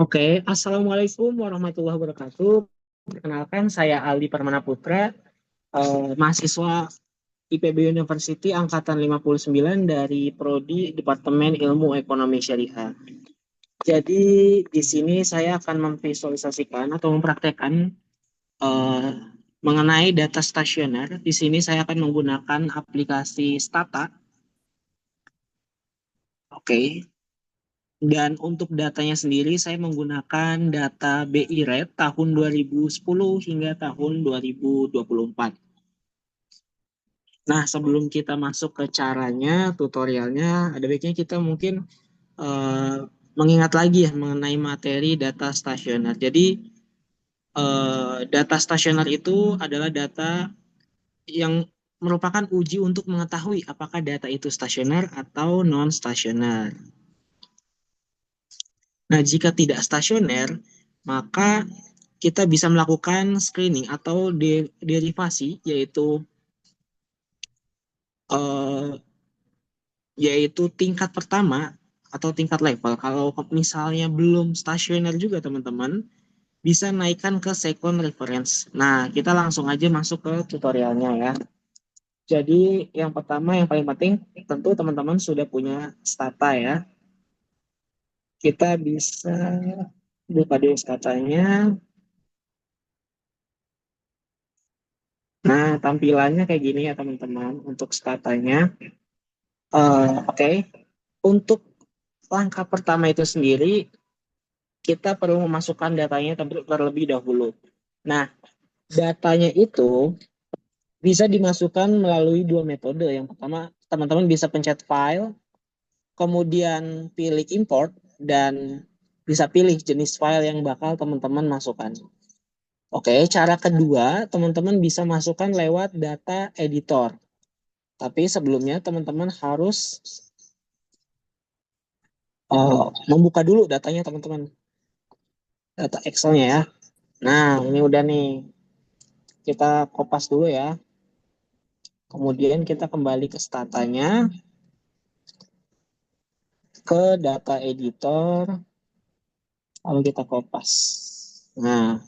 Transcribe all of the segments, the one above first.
Oke, Assalamualaikum warahmatullahi wabarakatuh. Perkenalkan, saya Aldi Permana Putra, mahasiswa IPB University Angkatan 59 dari Prodi Departemen Ilmu Ekonomi Syariah. Jadi, di sini saya akan memvisualisasikan atau mempraktekkan eh, mengenai data stasioner. Di sini saya akan menggunakan aplikasi Stata. Oke. Dan untuk datanya sendiri saya menggunakan data BI Rate tahun 2010 hingga tahun 2024. Nah, sebelum kita masuk ke caranya, tutorialnya, ada baiknya kita mungkin eh, mengingat lagi ya mengenai materi data stasioner. Jadi, data stasioner itu adalah data yang merupakan uji untuk mengetahui apakah data itu stasioner atau non stasioner. Nah, jika tidak stasioner, maka kita bisa melakukan screening atau derivasi, eh, yaitu tingkat pertama atau tingkat level. Kalau misalnya belum stasioner juga teman-teman, bisa naikkan ke second reference. Nah, kita langsung aja masuk ke tutorialnya ya. Jadi yang pertama yang paling penting tentu teman-teman sudah punya stata ya. Kita bisa buka dulu statanya. Nah, tampilannya kayak gini ya teman-teman untuk statanya. Oke. Untuk langkah pertama itu sendiri, kita perlu memasukkan datanya terlebih dahulu. Nah, datanya itu bisa dimasukkan melalui dua metode. Yang pertama, teman-teman bisa pencet file, kemudian pilih import, dan bisa pilih jenis file yang bakal teman-teman masukkan. Oke, cara kedua, teman-teman bisa masukkan lewat data editor. Tapi sebelumnya teman-teman harus membuka dulu datanya teman-teman, data Excel-nya ya. Nah, ini udah nih. Kita kopas dulu ya. Kemudian kita kembali ke statanya, ke data editor, lalu kita kopas. Nah,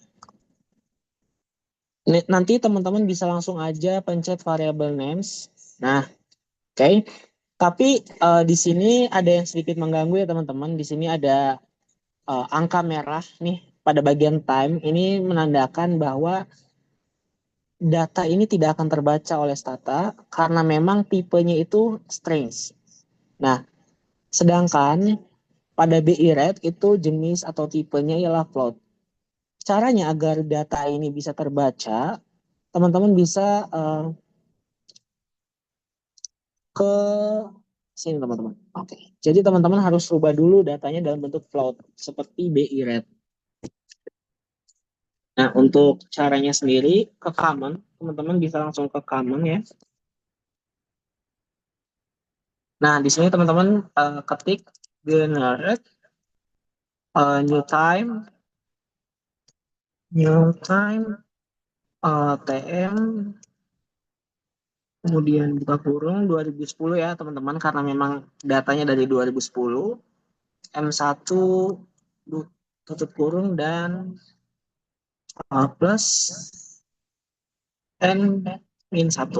nanti teman-teman bisa langsung aja pencet variable names. Nah, oke. Tapi di sini ada yang sedikit mengganggu ya teman-teman. Di sini ada angka merah nih pada bagian time. Ini menandakan bahwa data ini tidak akan terbaca oleh Stata karena memang tipenya itu strange. Nah, sedangkan pada BI rate itu jenis atau tipenya ialah float. Caranya agar data ini bisa terbaca, teman-teman bisa ke sini teman-teman. Oke. Jadi teman-teman harus rubah dulu datanya dalam bentuk float seperti BI rate. Nah, untuk caranya sendiri ke common, teman-teman bisa langsung ke common ya. Nah, di sini teman-teman ketik generate new time TM, kemudian buka kurung 2010 ya teman-teman, karena memang datanya dari 2010, M1 tutup kurung dan plus N min 1.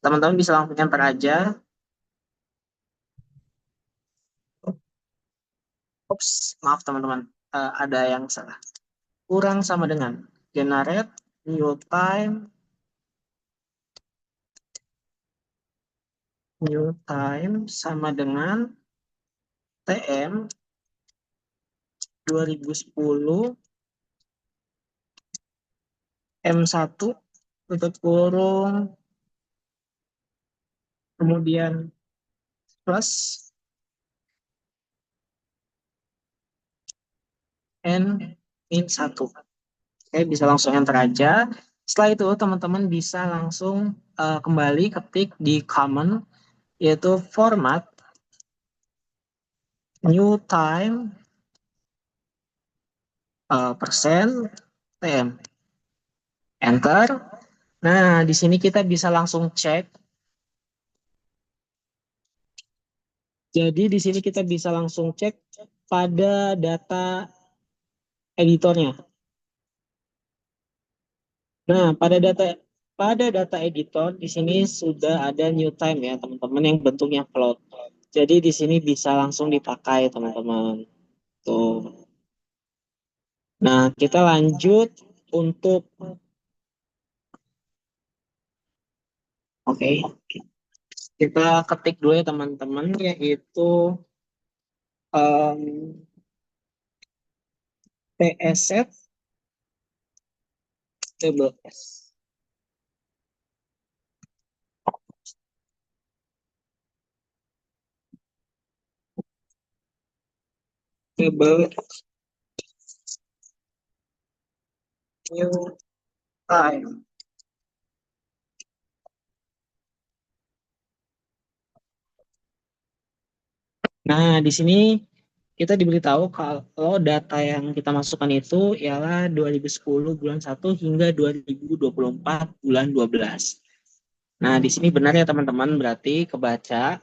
Teman-teman bisa langsung enter aja. Ups, maaf teman-teman, ada yang salah. Kurang sama dengan generate new time sama dengan TM 2010 M1 tutup kurung kemudian plus N min 1. Oke, bisa langsung enter aja. Setelah itu teman-teman bisa langsung kembali ketik di common, yaitu format new time persen TM. Enter. Nah, di sini kita bisa langsung cek. Jadi di sini kita bisa langsung cek pada data editornya. Nah, pada data editor di sini sudah ada new time ya, teman-teman, yang bentuknya float. Jadi di sini bisa langsung dipakai, teman-teman. Tuh. Nah, kita lanjut untuk oke, kita ketik dulu ya, teman-teman, yaitu um, PSet table S. Table new time. Nah, di sini kita diberitahu kalau data yang kita masukkan itu ialah 2010 bulan 1 hingga 2024 bulan 12. Nah, di sini benar ya, teman-teman, berarti kebaca.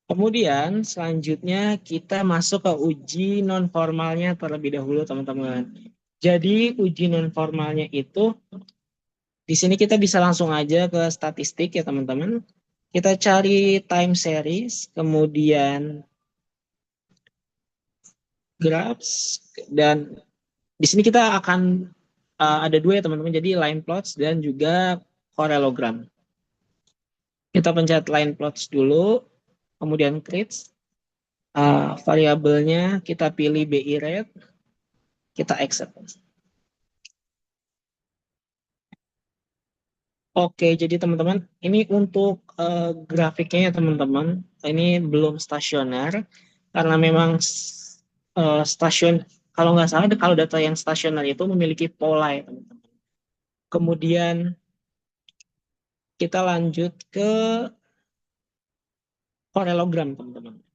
Kemudian selanjutnya kita masuk ke uji non formalnya terlebih dahulu, teman-teman. Jadi uji non formalnya itu di sini kita bisa langsung aja ke statistik ya, teman-teman. Kita cari time series, kemudian graphs, dan di sini kita akan ada dua ya, teman-teman. Jadi line plots dan juga parallelogram. Kita pencet line plots dulu, kemudian create. Variabelnya kita pilih BI rate, kita accept. Oke, jadi teman-teman, ini untuk grafiknya ya, teman-teman. Ini belum stasioner karena memang stasiun, kalau nggak salah, kalau data yang stasioner itu memiliki pola ya, teman-teman. Kemudian kita lanjut ke parallelogram, teman-teman.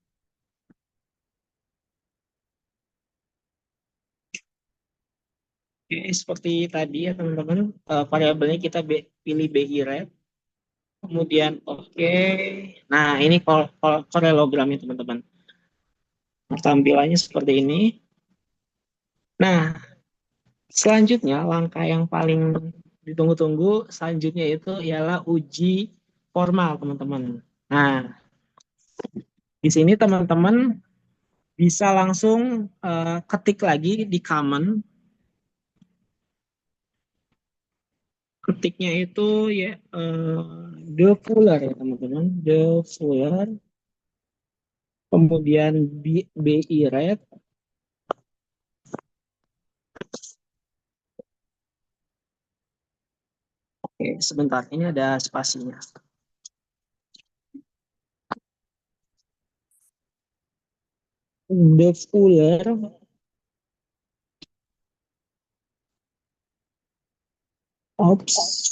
Oke, seperti tadi ya, teman-teman, variabelnya kita pilih BI rate, kemudian oke. Nah, ini parallelogramnya, teman-teman. Tampilannya seperti ini. Nah, selanjutnya, langkah yang paling ditunggu-tunggu selanjutnya itu ialah uji formal, teman-teman. Nah, di sini teman-teman bisa langsung ketik lagi di common. Ketiknya itu ya the fuller ya, teman-teman. The fuller, kemudian BI rate. Oke, sebentar. Ini ada spasinya. The fuller, ops,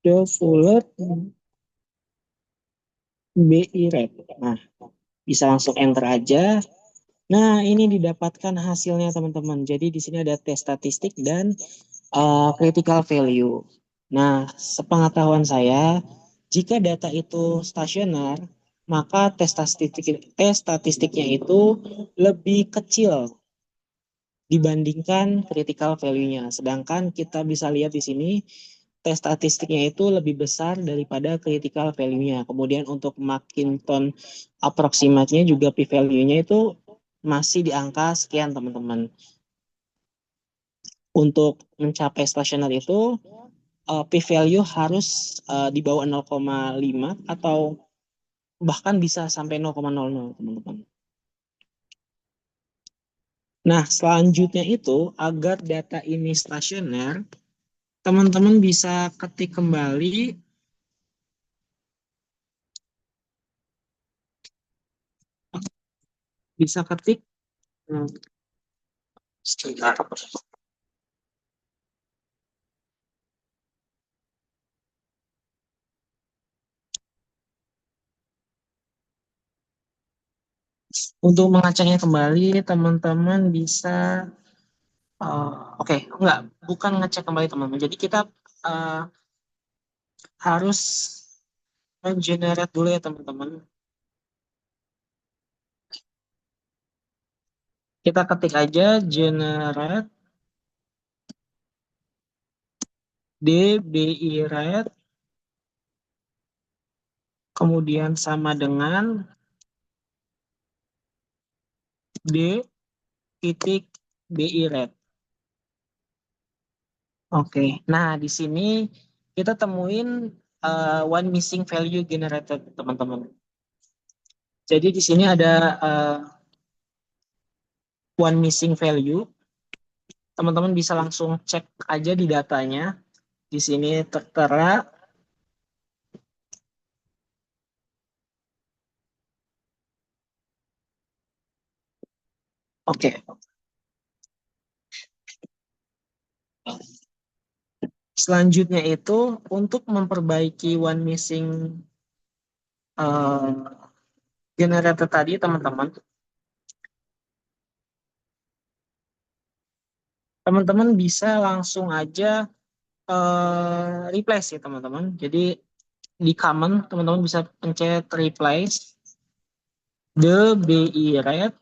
the fuller BI rate. Nah, bisa langsung enter aja. Nah, ini didapatkan hasilnya, teman-teman. Jadi di sini ada tes statistik dan critical value. Nah, sepengetahuan saya, jika data itu stasioner, maka tes statistiknya itu lebih kecil dibandingkan critical value-nya. Sedangkan kita bisa lihat di sini tes statistiknya itu lebih besar daripada critical value-nya. Kemudian untuk Macinton approximate-nya juga p-value-nya itu masih di angka sekian, teman-teman. Untuk mencapai stasioner itu p-value harus di bawah 0,5 atau bahkan bisa sampai 0,00, teman-teman. Nah, selanjutnya itu agar data ini stasioner, teman-teman bisa ketik kembali, bisa ketik hmm, sebentar. Untuk mengacanya kembali, teman-teman bisa oke, enggak, bukan ngecek kembali, teman-teman. Jadi kita uh, harus mengenerate dulu ya, teman-teman. Kita ketik aja generate DBI rate, kemudian sama dengan D titik BI rate. Oke, nah di sini kita temuin one missing value generated, teman-teman. Jadi di sini ada one missing value. Teman-teman bisa langsung cek aja di datanya. Di sini tertera. Oke, selanjutnya itu untuk memperbaiki one missing uh, generator tadi, teman-teman. Teman-teman bisa langsung aja replace ya, teman-teman. Jadi di command teman-teman bisa pencet replace the BI rate,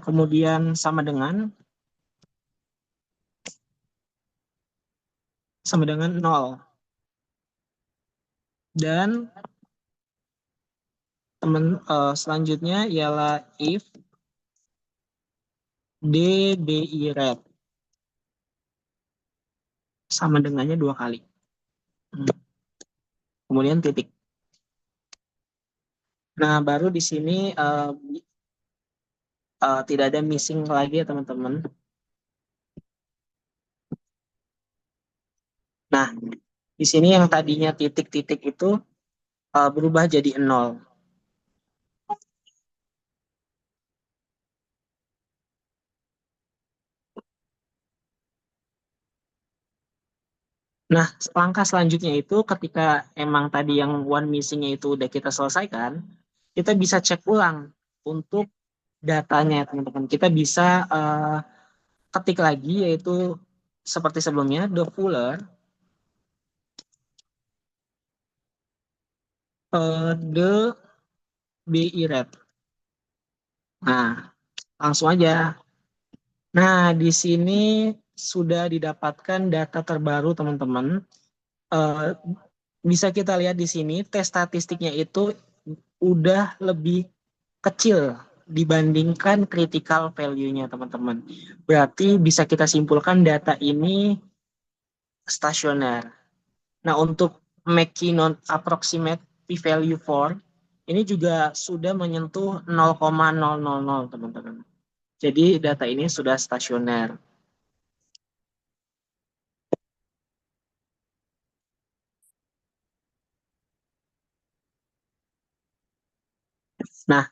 kemudian sama dengan 0, dan selanjutnya ialah if DBI rate sama dengannya 2 kali. Kemudian titik. Nah, baru di sini tidak ada missing lagi ya, teman-teman. Nah, di sini yang tadinya titik-titik itu berubah jadi 0. Nah, langkah selanjutnya itu ketika emang tadi yang one missing-nya itu udah kita selesaikan, kita bisa cek ulang untuk datanya, teman-teman. Kita bisa ketik lagi, yaitu seperti sebelumnya, the fuller, the BI rate. Nah, langsung aja. Nah, di sini sudah didapatkan data terbaru, teman-teman. Eh, Bisa kita lihat di sini, tes statistiknya itu udah lebih kecil dibandingkan critical value-nya, teman-teman. Berarti bisa kita simpulkan data ini stasioner. Nah, untuk Mackey non-approximate p-value 4, ini juga sudah menyentuh 0,000, teman-teman. Jadi data ini sudah stasioner. Nah,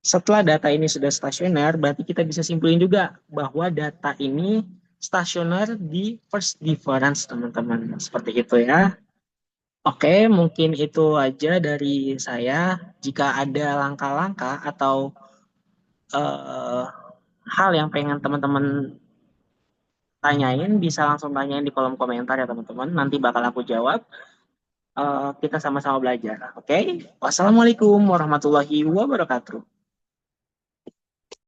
setelah data ini sudah stasioner, berarti kita bisa simpulin juga bahwa data ini stasioner di first difference, teman-teman. Seperti itu ya. Oke, mungkin itu aja dari saya. Jika ada langkah-langkah atau eh, hal yang pengen teman-teman tanyain, bisa langsung tanyain di kolom komentar ya, teman-teman. Nanti bakal aku jawab. Kita sama-sama belajar. Oke? Wassalamualaikum warahmatullahi wabarakatuh.